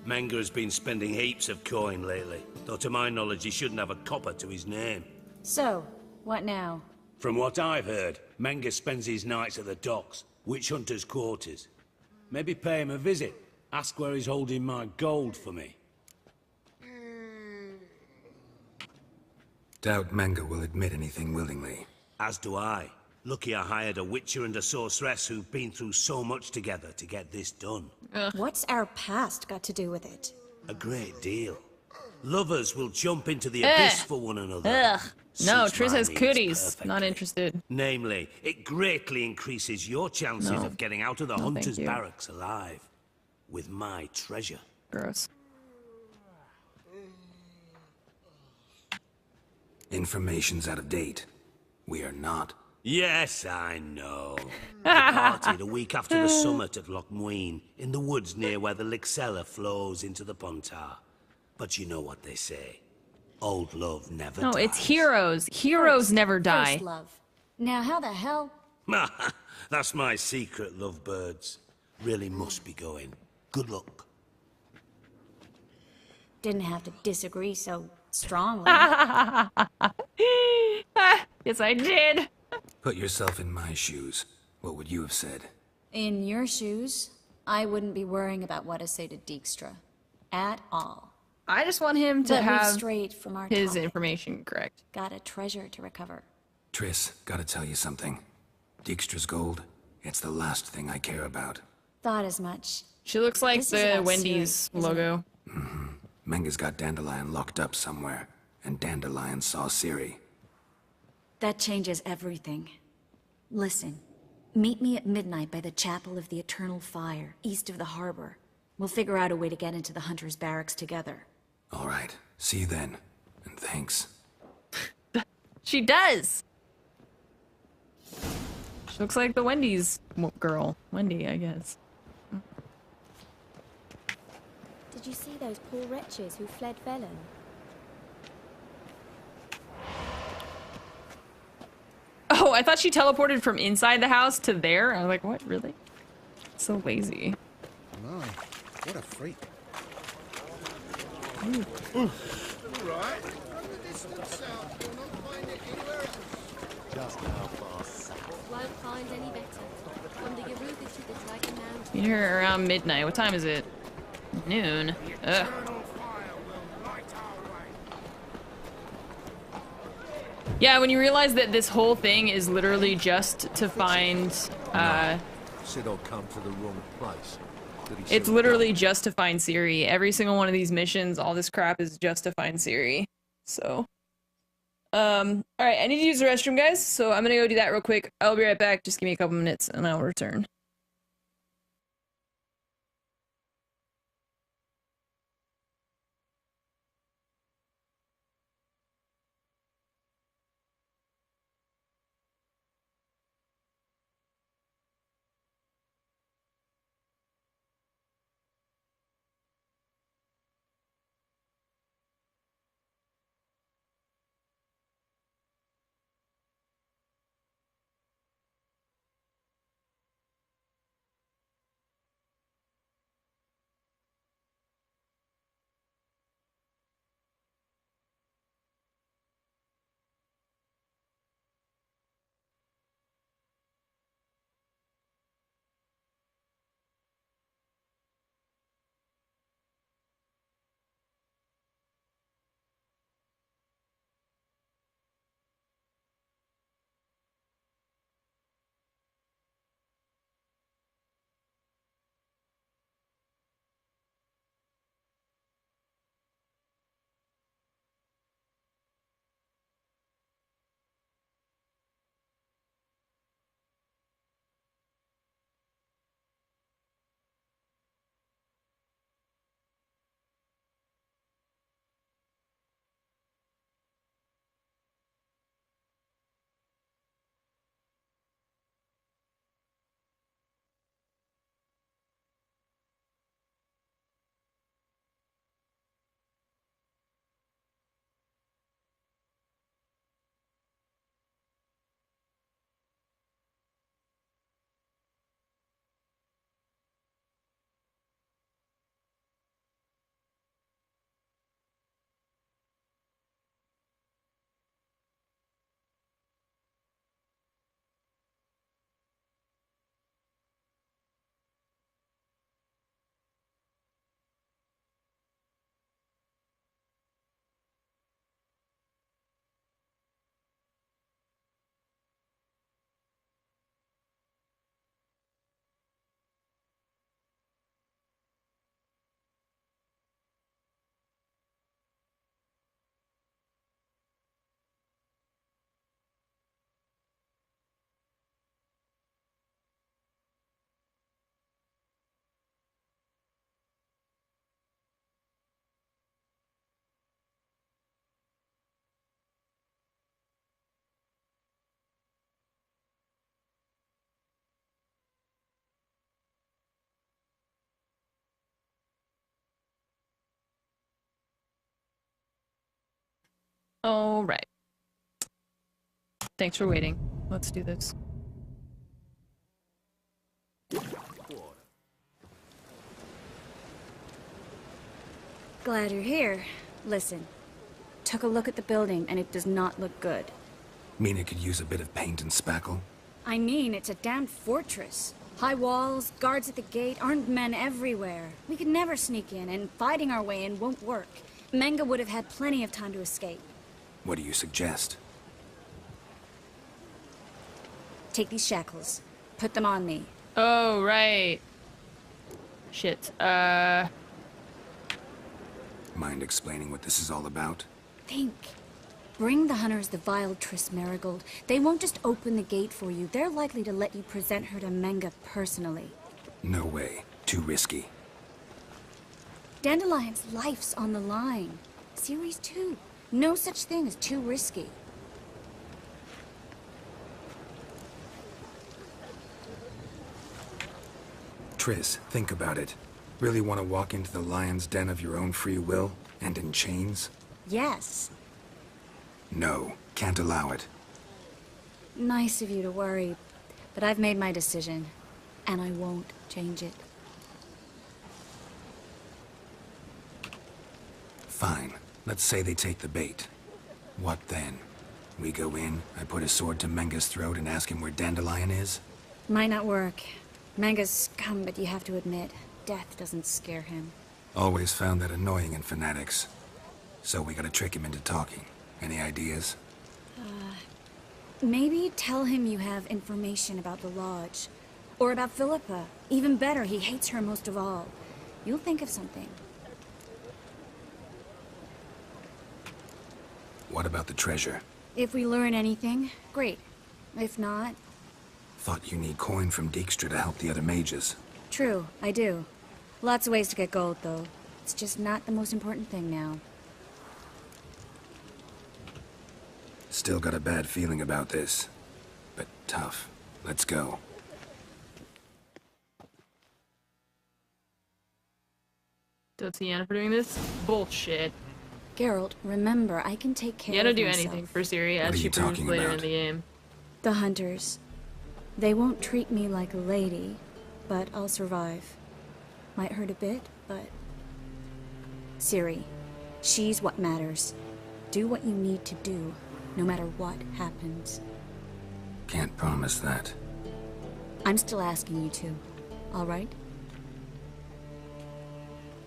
Menge has been spending heaps of coin lately. Though to my knowledge, he shouldn't have a copper to his name. So, what now? From what I've heard, Menge spends his nights at the docks, witch hunters' quarters. Maybe pay him a visit. Ask where he's holding my gold for me. Doubt Menge will admit anything willingly. As do I. Lucky I hired a witcher and a sorceress who've been through so much together to get this done. What's our past got to do with it? A great deal. Lovers will jump into the abyss for one another. Ugh. No, Suits Triss my has needs cooties. perfectly. Not interested. Namely, it greatly increases your chances No. of getting out of the No, thank hunter's you. barracks alive. With my treasure. Gross. Information's out of date. We are not. Yes, I know. I partied a week after the summit at Loch Muine, in the woods near where the Lixella flows into the Pontar. But you know what they say. Old love never No, dies. it's heroes. Heroes never die. First love. Now, how the hell? That's my secret, lovebirds. Really must be going. Good luck. Didn't have to disagree so strongly. Yes, I did. Put yourself in my shoes. What would you have said? In your shoes, I wouldn't be worrying about what to say to Dijkstra. At all. I just want him to But move have straight from our his topic. information correct. Got a treasure to recover. Triss, gotta tell you something. Dijkstra's gold, it's the last thing I care about. Thought as much. She looks like This is the about Wendy's Ciri, isn't logo. Menga's got Dandelion locked up somewhere, and Dandelion saw Ciri. That changes everything. Listen, meet me at midnight by the Chapel of the Eternal Fire, east of the harbor. We'll figure out a way to get into the Hunter's barracks together. All right, see you then, and thanks. She does. She looks like the Wendy's girl. Wendy, I guess. Did you see those poor wretches who fled Velen? Oh, I thought she teleported from inside the house to there. I was like, what, really? So lazy. My, what a freak. Right. From the distant south, you'll not find it anywhere else. Just how far south? Won't find any better. From the Yaruga to the Dragon Mountain. Meet her around midnight. What time is it? Noon. Ugh. Yeah, when you realize that this whole thing is literally just to find, Said I'll come to the wrong place. it's literally just to find Ciri. Every single one of these missions, all this crap is just to find Ciri. So, alright, I need to use the restroom, guys, so I'm gonna go do that real quick. I'll be right back. Just give me a couple minutes and I'll return. All right. Thanks for waiting. Let's do this. Glad you're here. Listen, took a look at the building and it does not look good. Mean it could use a bit of paint and spackle? I mean, it's a damn fortress. High walls, guards at the gate, armed men everywhere. We could never sneak in, and fighting our way in won't work. Menga would have had plenty of time to escape. What do you suggest? Take these shackles. Put them on me. Oh, right. Shit. Mind explaining what this is all about? Think. Bring the hunters the vile Triss Marigold. They won't just open the gate for you. They're likely to let you present her to Menga personally. No way. Too risky. Dandelion's life's on the line. Ciri's too. No such thing as too risky. Triss, think about it. Really want to walk into the lion's den of your own free will? And in chains? Yes. No, can't allow it. Nice of you to worry, but I've made my decision, and I won't change it. Fine. Let's say they take the bait. What then? We go in, I put a sword to Menga's throat and ask him where Dandelion is? Might not work. Menga's scum, but you have to admit, death doesn't scare him. Always found that annoying in fanatics. So we gotta trick him into talking. Any ideas? Maybe tell him you have information about the Lodge. Or about Philippa. Even better, he hates her most of all. You'll think of something. What about the treasure? If we learn anything, great. If not... Thought you need coin from Dijkstra to help the other mages. True, I do. Lots of ways to get gold, though. It's just not the most important thing now. Still got a bad feeling about this. But tough. Let's go. Don't see Anna for doing this? Bullshit. Geralt, remember, I can take care You of gotta do myself. anything for Ciri, as she proves later in the game. The hunters. They won't treat me like a lady, but I'll survive. Might hurt a bit, but... Ciri, she's what matters. Do what you need to do, no matter what happens. Can't promise that. I'm still asking you to, all right?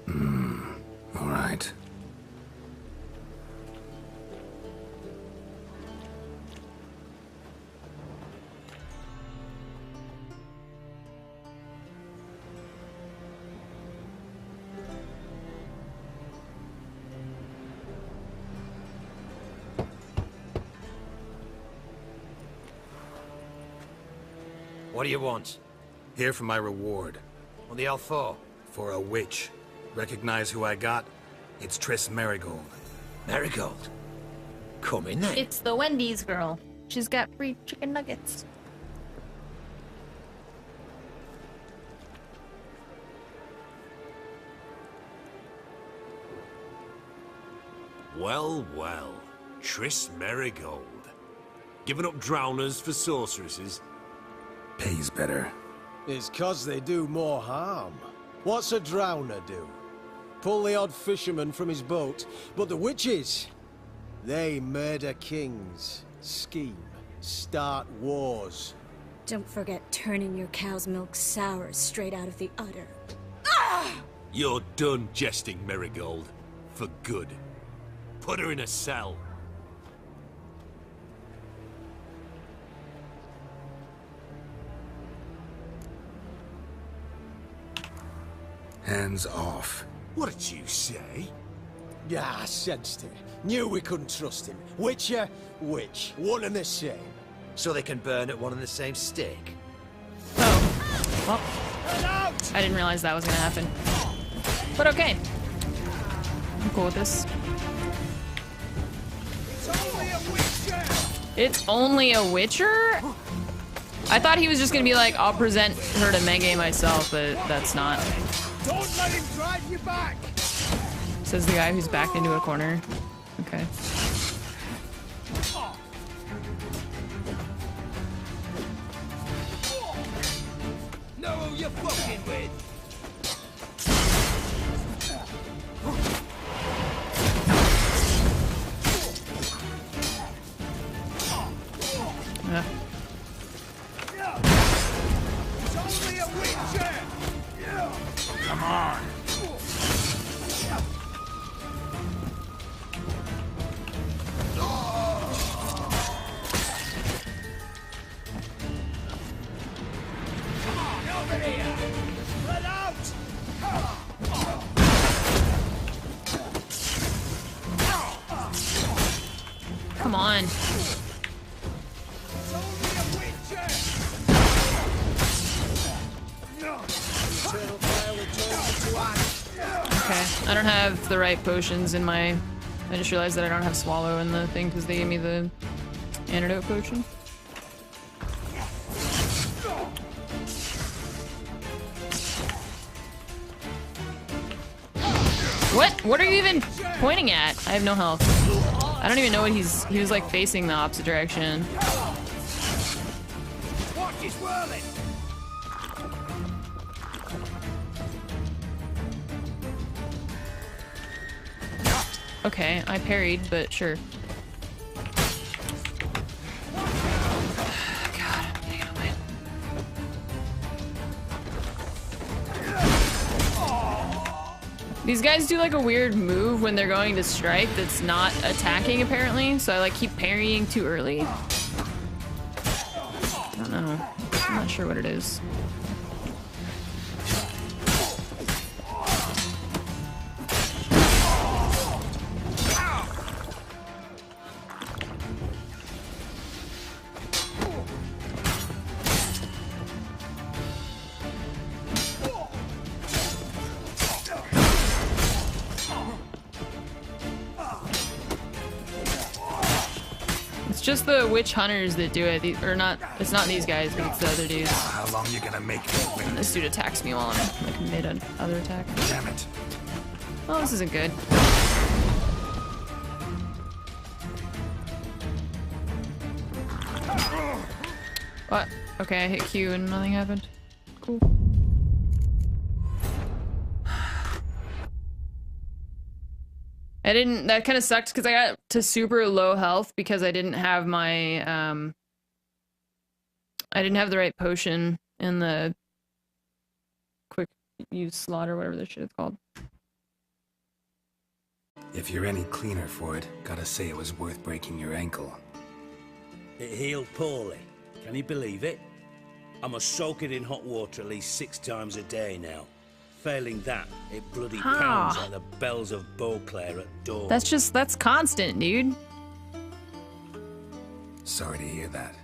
All right. What do you want? Here for my reward. What the hell for? For a witch. Recognize who I got? It's Triss Marigold. Marigold? Come in then. It's the Wendy's girl. She's got free chicken nuggets. Well, well. Triss Marigold. Giving up drowners for sorceresses? Pays better. It's 'cause they do more harm. What's a drowner do? Pull the odd fisherman from his boat. But the witches, they murder kings, scheme, start wars. Don't forget turning your cow's milk sour straight out of the udder. You're done jesting, Marigold. For good. Put her in a cell. Hands off. What did you say? Yeah, I sensed it. Knew we couldn't trust him. Witcher, witch. One and the same. So they can burn at one and the same stake? Well, I didn't realize that was gonna happen. But okay. I'm cool with this. It's only a witcher? I thought he was just gonna be like, I'll present her to Menge myself, but that's not. Don't let him drive you back! Says the guy who's backed into a corner. Okay. Know who you're fucking with! Come on. Okay, I don't have the right potions in my... I just realized that I don't have Swallow in the thing because they gave me the antidote potion. What? What are you even pointing at? I have no health. I don't even know what he was like facing the opposite direction. What is whirling? Okay, I parried, but sure. These guys do like a weird move when they're going to strike that's not attacking apparently, so I like keep parrying too early. I don't know. I'm not sure what it is. It's just the witch hunters that do it, or not. It's not these guys, but it's the other dudes. How long you gonna make me wait? And this dude attacks me while I'm like mid other attack. Damn it! Oh, this isn't good. What? Okay, I hit Q and nothing happened. Cool. I didn't, that kind of sucked because I got to super low health because I didn't have my, I didn't have the right potion in the quick use slot or whatever this shit is called. If you're any cleaner for it, gotta say it was worth breaking your ankle. It healed poorly. Can you believe it? I must soak it in hot water at least 6 times a day now. Failing that, it bloody pounds like the bells of Beauclair at dawn. That's constant, dude. Sorry to hear that.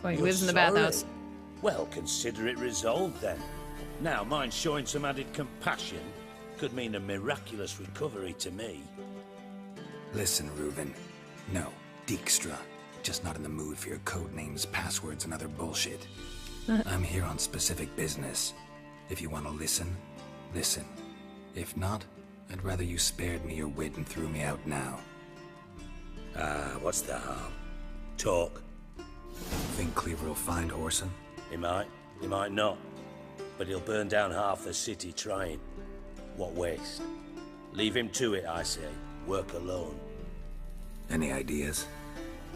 Well, he You're lives in the sorry? bathhouse. Well, consider it resolved then. Now, mine showing some added compassion could mean a miraculous recovery to me. Listen, Reuven. No, Dijkstra. Just not in the mood for your code names, passwords, and other bullshit. I'm here on specific business. If you want to listen, listen. If not, I'd rather you spared me your wit and threw me out now. What's the harm? Talk. Think Cleaver will find Whoreson? He might not. But he'll burn down half the city trying. What waste? Leave him to it, I say. Work alone. Any ideas?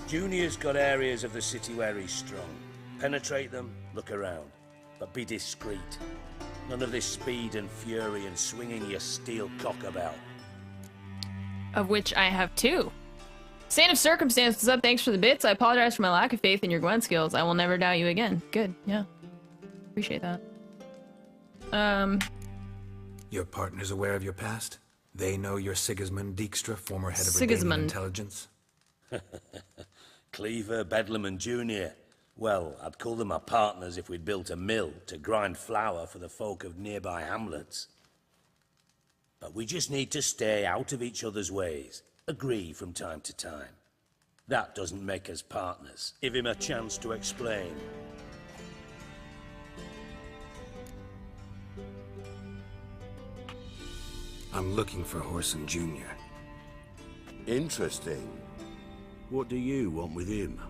Junior's got areas of the city where he's strong. Penetrate them, look around. But be discreet. None of this speed and fury and swinging your steel cock about. Of which I have 2. Saint of Circumstance, what's up? Thanks for the bits. I apologize for my lack of faith in your Gwent skills. I will never doubt you again. Good, yeah. Appreciate that. Your partner's aware of your past? They know you're Sigismund Dijkstra, former head of Sigismund. intelligence? Cleaver, Bedlam and Junior. Well, I'd call them my partners if we'd built a mill to grind flour for the folk of nearby hamlets. But we just need to stay out of each other's ways. Agree from time to time. That doesn't make us partners. Give him a chance to explain. I'm looking for Whoreson Junior. Interesting. What do you want with him?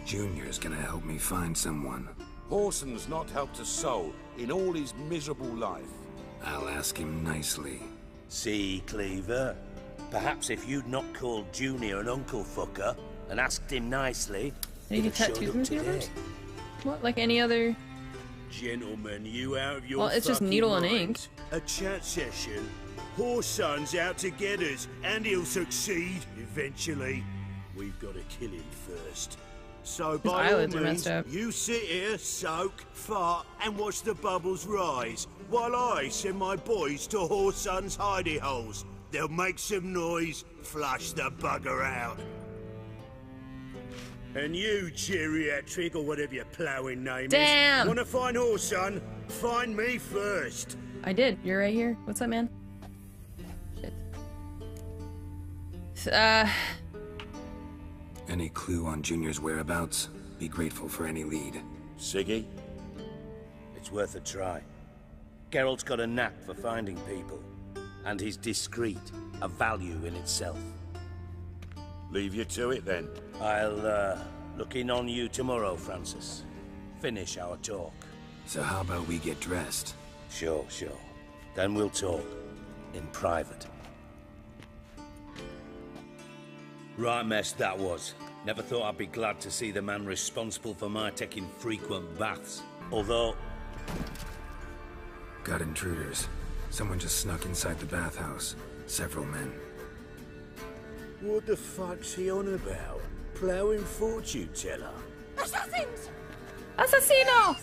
Junior's gonna help me find someone. Whoreson's not helped a soul in all his miserable life. I'll ask him nicely. See, Cleaver? Perhaps if you'd not called Junior an uncle fucker and asked him nicely, Did you get tattoos in this universe? What, like any other... Gentlemen, you out of your Well, it's just fucking needle and minds? ink. A chat session? Whoreson's out to get us, and he'll succeed eventually. We've got to kill him first. So His by all eyelids are means, messed up. you sit here, soak, fart, and watch the bubbles rise, while I send my boys to Whoreson's hidey holes. they'll make some noise, flush the bugger out. And you, geriatric, or whatever your ploughing name Damn. is, wanna find Whoreson? Find me first. I did. You're right here. What's up, man? Shit. Any clue on Junior's whereabouts? Be grateful for any lead. Siggy? It's worth a try. Geralt's got a knack for finding people. And he's discreet, a value in itself. Leave you to it then. I'll look in on you tomorrow, Francis. Finish our talk. So how about we get dressed? Sure. Then we'll talk. In private. Right mess that was. Never thought I'd be glad to see the man responsible for my taking frequent baths. Although... Got intruders. Someone just snuck inside the bathhouse. Several men. What the fuck's he on about? Ploughing fortune teller? Assassins! Assassino!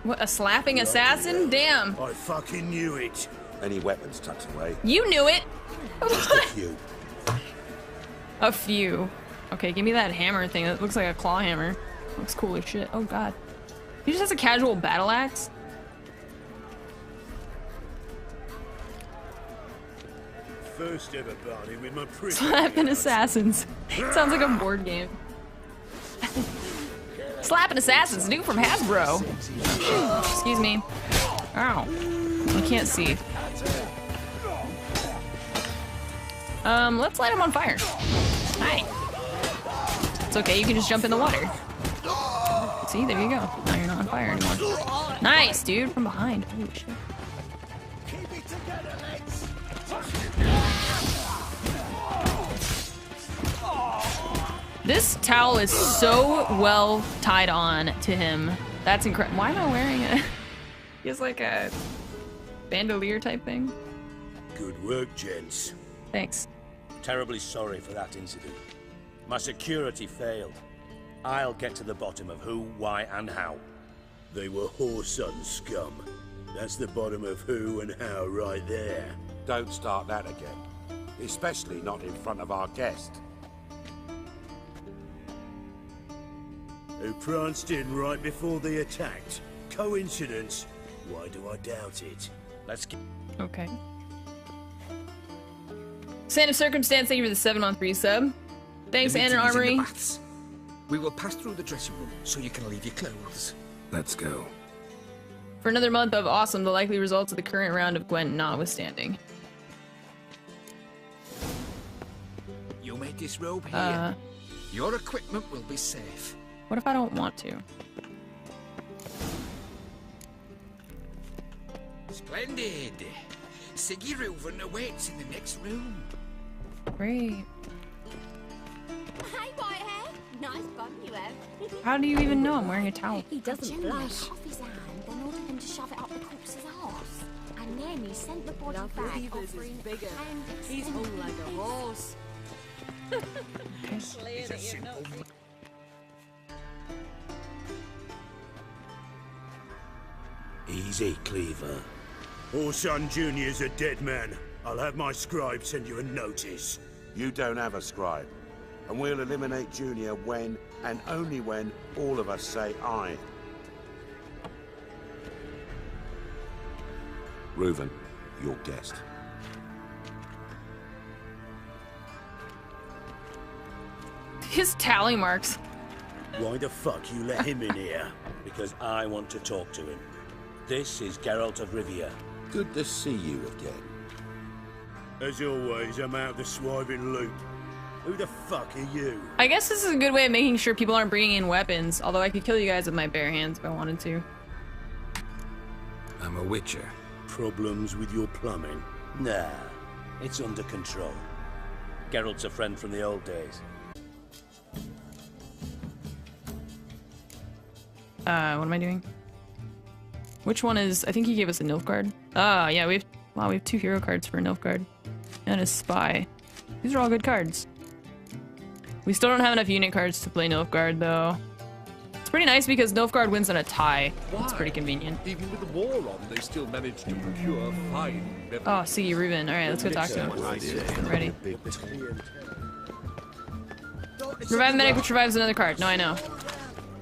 What, a slapping assassin? Damn. I fucking knew it. Any weapons tucked away? You knew it. Just a few. A few. Okay, give me that hammer thing. That looks like a claw hammer. Looks cool as shit. Oh god. He just has a casual battle axe? First ever party with my pretty. Slapping assassins. Sounds like a board game. Slapping assassins, new from Hasbro. Excuse me. Ow. I can't see. Let's light him on fire. Hi. It's okay, you can just jump in the water. See, there you go. Now you're not on fire anymore. Nice, dude, from behind. Holy shit. This towel is so well tied on to him. That's incredible. Why am I wearing it? He has like a bandolier type thing. Good work, gents. Thanks. Terribly sorry for that incident. My security failed. I'll get to the bottom of who, why, and how. They were Whoreson scum. That's the bottom of who and how right there. Don't start that again. Especially not in front of our guest. Who pranced in right before they attacked. Coincidence? Why do I doubt it? Let's get... Okay. Sand of Circumstance, thank you for the 7-on-3 sub. Thanks, Ann and Armory. We will pass through the dressing room so you can leave your clothes. Let's go. For another month of awesome, the likely results of the current round of Gwent notwithstanding. You made this robe here. Your equipment will be safe. What if I don't want to? Splendid. Siggy Reuven awaits in the next room. Great. Hey, Whitehair. Nice bum you have. How do you even know I'm wearing a towel? He doesn't blush. Cut off his hand, then ordered him to shove it up the corpse's arse. And then he sent the body back, offering bigger. He's hung like a horse. Slaying it, you know. Easy, Cleaver. Whoreson Junior's a dead man. I'll have my scribe send you a notice. You don't have a scribe. And we'll eliminate Junior when, and only when, all of us say aye. Reuven, your guest. His tally marks. Why the fuck you let him in here? Because I want to talk to him. This is Geralt of Rivia. Good to see you again. As always, I'm out of the swiving loop. Who the fuck are you? I guess this is a good way of making sure people aren't bringing in weapons, although I could kill you guys with my bare hands if I wanted to. I'm a witcher. Problems with your plumbing? Nah, it's under control. Geralt's a friend from the old days. What am I doing? Which one is... I think he gave us a Nilfgaard. Ah, yeah, we have 2 hero cards for a Nilfgaard. And a Spy. These are all good cards. We still don't have enough unit cards to play Nilfgaard, though. It's pretty nice because Nilfgaard wins in a tie. It's pretty convenient. Even with the war on, they still manage to procure fine beverage. Oh, see, Reuben. Alright, let's go talk to him. I'm ready. Revive the medic, which revives another card. No, I know.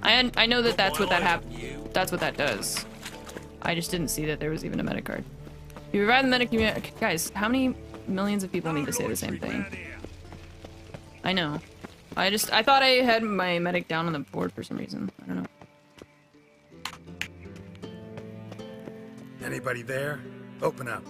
I know that that's what that's what that does. I just didn't see that there was even a medic card. You revive the medic, guys, how many millions of people need to say the same thing? I know. I thought I had my medic down on the board for some reason. I don't know. Anybody there? Open up.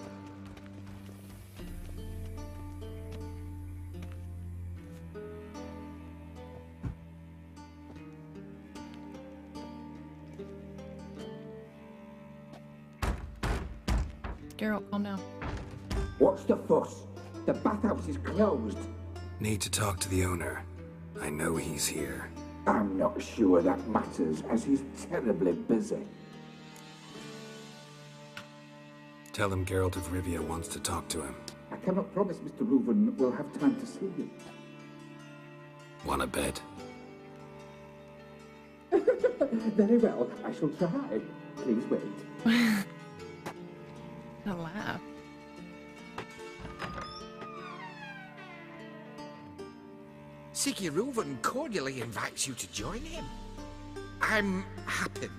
Geralt, calm down. What's the fuss? The bathhouse is closed. Need to talk to the owner. I know he's here. I'm not sure that matters, as he's terribly busy. Tell him Geralt of Rivia wants to talk to him. I cannot promise Mr. Reuven will have time to see you. Wanna bet? Very well, I shall try. Please wait. A laugh. Siggy Reuven cordially invites you to join him. I'm happy